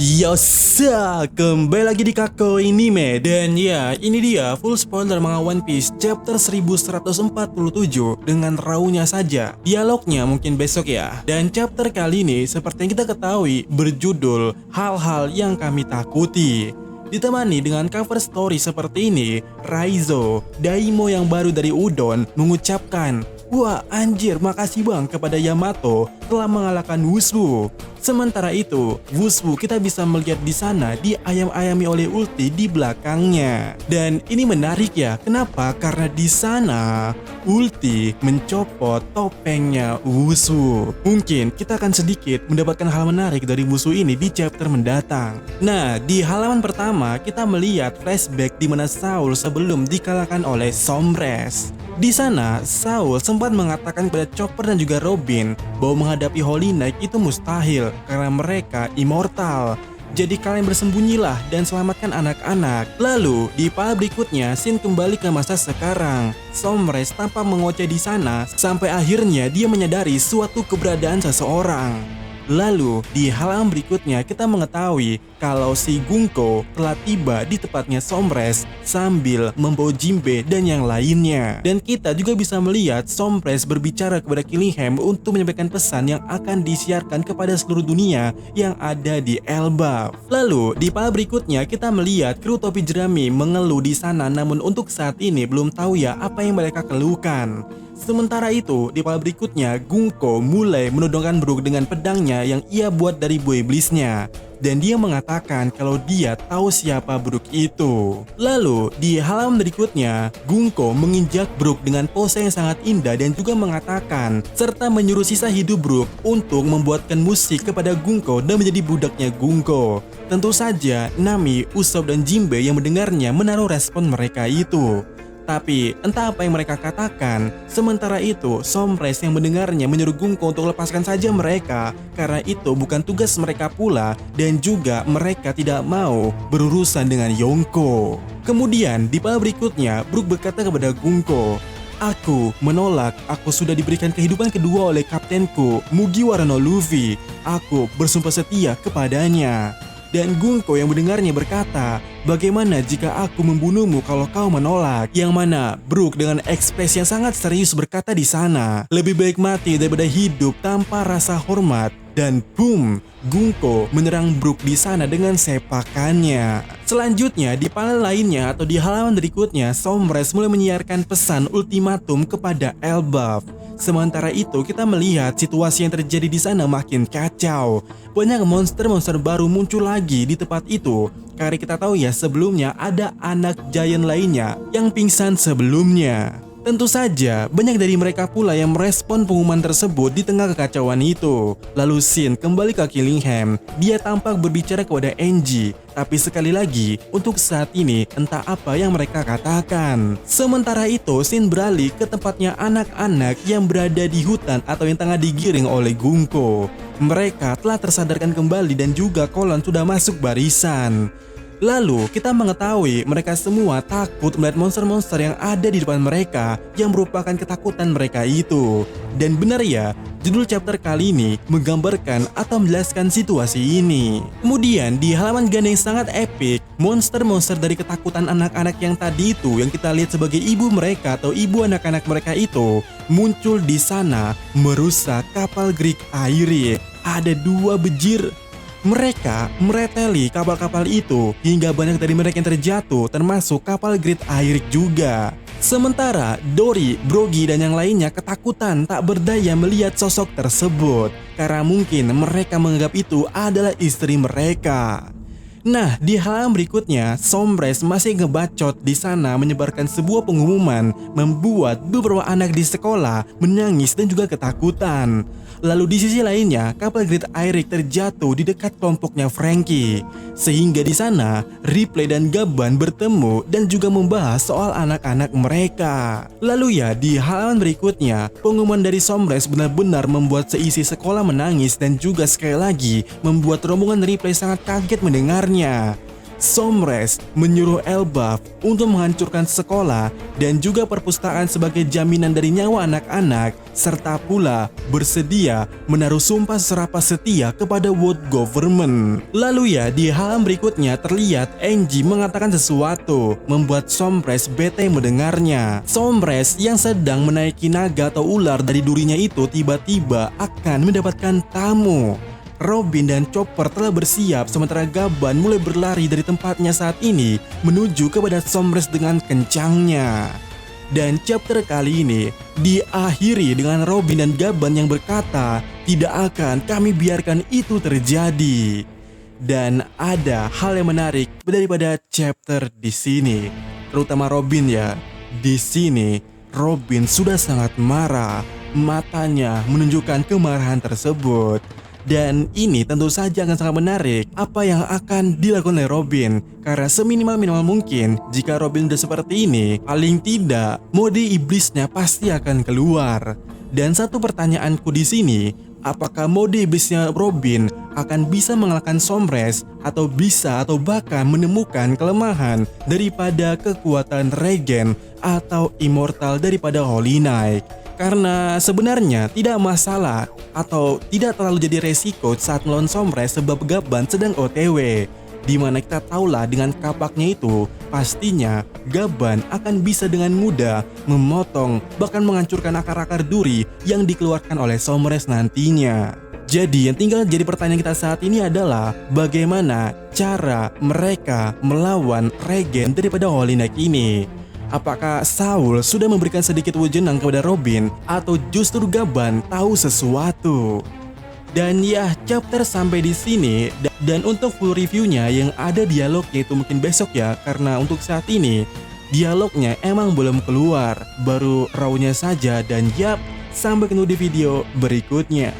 Yosa, kembali lagi di Kako Anime. Dan ya, ini dia full spoiler manga One Piece chapter 1147 dengan raw-nya saja. Dialognya mungkin besok ya. Dan chapter kali ini seperti yang kita ketahui berjudul Hal-hal yang kami takuti. Ditemani dengan cover story seperti ini, Raizo, Daimo yang baru dari Udon, mengucapkan, "Wah anjir, makasih bang kepada Yamato telah mengalahkan Wushu." Sementara itu, Wushu kita bisa melihat di sana diayam-ayami oleh ulti di belakangnya. Dan ini menarik ya, kenapa? Karena di sana ulti mencopot topengnya Wushu. Mungkin kita akan sedikit mendapatkan hal menarik dari Wushu ini di chapter mendatang. Nah, di halaman pertama kita melihat flashback di mana Saul sebelum dikalahkan oleh Sombres. Di sana, Saul sempat mengatakan kepada Chopper dan juga Robin bahwa menghadapi Holy Knight itu mustahil karena mereka immortal. Jadi kalian bersembunyilah dan selamatkan anak-anak. Lalu, di part berikutnya, scene kembali ke masa sekarang. Sombres tampak mengoceh di sana sampai akhirnya dia menyadari suatu keberadaan seseorang. Lalu, di halaman berikutnya kita mengetahui kalau si Gunko telah tiba di tempatnya Sombres sambil membawa Jinbe dan yang lainnya. Dan kita juga bisa melihat Sombres berbicara kepada Killingham untuk menyampaikan pesan yang akan disiarkan kepada seluruh dunia yang ada di Elbaf. Lalu, di part berikutnya kita melihat kru topi jerami mengeluh di sana, namun untuk saat ini belum tahu ya apa yang mereka keluhkan. Sementara itu, di part berikutnya, Gunko mulai menodongkan Brook dengan pedangnya yang ia buat dari buah iblisnya. Dan dia mengatakan kalau dia tahu siapa Brook itu. Lalu, di halaman berikutnya, Gunko menginjak Brook dengan pose yang sangat indah dan juga mengatakan, serta menyuruh sisa hidup Brook untuk membuatkan musik kepada Gunko dan menjadi budaknya Gunko. Tentu saja, Nami, Usopp, dan Jinbe yang mendengarnya menaruh respon mereka itu. Tapi entah apa yang mereka katakan, sementara itu Sombres yang mendengarnya menyuruh Gunko untuk lepaskan saja mereka karena itu bukan tugas mereka pula dan juga mereka tidak mau berurusan dengan Yonko. Kemudian di part berikutnya Brook berkata kepada Gunko, "Aku menolak, aku sudah diberikan kehidupan kedua oleh kaptenku Mugiwara no Luffy. Aku bersumpah setia kepadanya." Dan Gunko yang mendengarnya berkata, "Bagaimana jika aku membunuhmu kalau kau menolak?" Yang mana Brook dengan ekspresi yang sangat serius berkata di sana, "Lebih baik mati daripada hidup tanpa rasa hormat." Dan boom, Gunko menyerang Brook di sana dengan sepakannya. Selanjutnya di panel lainnya atau di halaman berikutnya, Sombres mulai menyiarkan pesan ultimatum kepada Elbaf. Sementara itu kita melihat situasi yang terjadi di sana makin kacau. Banyak monster-monster baru muncul lagi di tempat itu. Karena kita tahu ya sebelumnya ada anak giant lainnya yang pingsan sebelumnya. Tentu saja, banyak dari mereka pula yang merespon pengumuman tersebut di tengah kekacauan itu. Lalu Shin kembali ke Killingham. Dia tampak berbicara kepada Enji. Tapi sekali lagi, untuk saat ini entah apa yang mereka katakan. Sementara itu, Shin beralih ke tempatnya anak-anak yang berada di hutan atau yang tengah digiring oleh Gunko. Mereka telah tersadarkan kembali dan juga Kolon sudah masuk barisan. Lalu kita mengetahui mereka semua takut melihat monster-monster yang ada di depan mereka yang merupakan ketakutan mereka itu. Dan benar ya, judul chapter kali ini menggambarkan atau menjelaskan situasi ini. Kemudian di halaman ganda yang sangat epik, monster-monster dari ketakutan anak-anak yang tadi itu yang kita lihat sebagai ibu mereka atau ibu anak-anak mereka itu muncul di sana merusak kapal Greek Airi. Ada dua bejir. Mereka mereteli kapal-kapal itu hingga banyak dari mereka yang terjatuh termasuk kapal Great Airic juga. Sementara Dory, Brogy dan yang lainnya ketakutan tak berdaya melihat sosok tersebut karena mungkin mereka menganggap itu adalah istri mereka. Nah, di halaman berikutnya, Sombres masih ngebacot di sana menyebarkan sebuah pengumuman membuat beberapa anak di sekolah menangis dan juga ketakutan. Lalu di sisi lainnya, kapal Great Airic terjatuh di dekat kelompoknya Franky. Sehingga di sana, Ripley dan Gaban bertemu dan juga membahas soal anak-anak mereka. Lalu ya, di halaman berikutnya, pengumuman dari Sombres benar-benar membuat seisi sekolah menangis dan juga sekali lagi membuat rombongan Ripley sangat kaget mendengarnya. Somres menyuruh Elbaf untuk menghancurkan sekolah dan juga perpustakaan sebagai jaminan dari nyawa anak-anak, serta pula bersedia menaruh sumpah serapah setia kepada World Government. Lalu ya, di halaman berikutnya terlihat Angie mengatakan sesuatu, membuat Somres bete mendengarnya. Somres yang sedang menaiki naga atau ular dari durinya itu tiba-tiba akan mendapatkan tamu. Robin dan Chopper telah bersiap sementara Gaban mulai berlari dari tempatnya saat ini menuju kepada Somres dengan kencangnya. Dan chapter kali ini diakhiri dengan Robin dan Gaban yang berkata, "Tidak akan kami biarkan itu terjadi." Dan ada hal yang menarik daripada chapter di sini, terutama Robin ya. Di sini Robin sudah sangat marah, matanya menunjukkan kemarahan tersebut. Dan ini tentu saja akan sangat menarik apa yang akan dilakukan oleh Robin. Karena seminimal-minimal mungkin jika Robin udah seperti ini, paling tidak mode iblisnya pasti akan keluar. Dan satu pertanyaanku di sini, apakah mode iblisnya Robin akan bisa mengalahkan Somres atau bisa atau bahkan menemukan kelemahan daripada kekuatan Regen atau immortal daripada Holy Knight? Karena sebenarnya tidak masalah atau tidak terlalu jadi resiko saat melawan Somres sebab Gaban sedang OTW. Dimana kita tahulah dengan kapaknya itu pastinya Gaban akan bisa dengan mudah memotong bahkan menghancurkan akar-akar duri yang dikeluarkan oleh Somres nantinya. Jadi yang tinggal jadi pertanyaan kita saat ini adalah bagaimana cara mereka melawan Regen daripada Holy Knight ini. Apakah Saul sudah memberikan sedikit wejenang kepada Robin atau justru Gaban tahu sesuatu? Dan ya, chapter sampai di sini. Dan untuk full reviewnya yang ada dialognya itu mungkin besok ya, karena untuk saat ini dialognya emang belum keluar, baru raw-nya saja. Dan yap, sampai ketemu di video berikutnya.